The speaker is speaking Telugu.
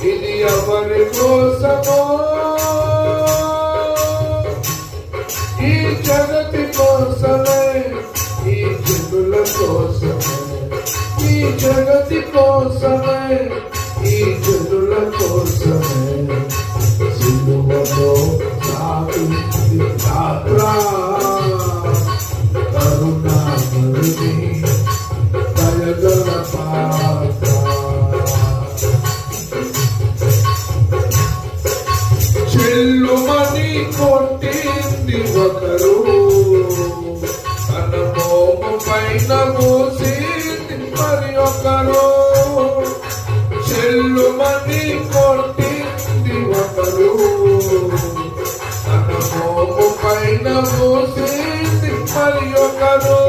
ఇది ఎవరి కోసమో, ఈ జగతి కోసమే, ఈ జనుల కోసమే, ఈ జగతి కోసమే, ఈ జనుల కోసమే సిలువలో సాగింది యాత్ర. కరుణామయుని దయగల పాత్ర, చెల్లుమని కొట్టింది ఒకరు, తన మోము పైన మూసింది మరి ఒకరు. చెల్లుమని కొట్టింది ఒకరు, తన మోము పైన మూసింది మరి ఒకరు.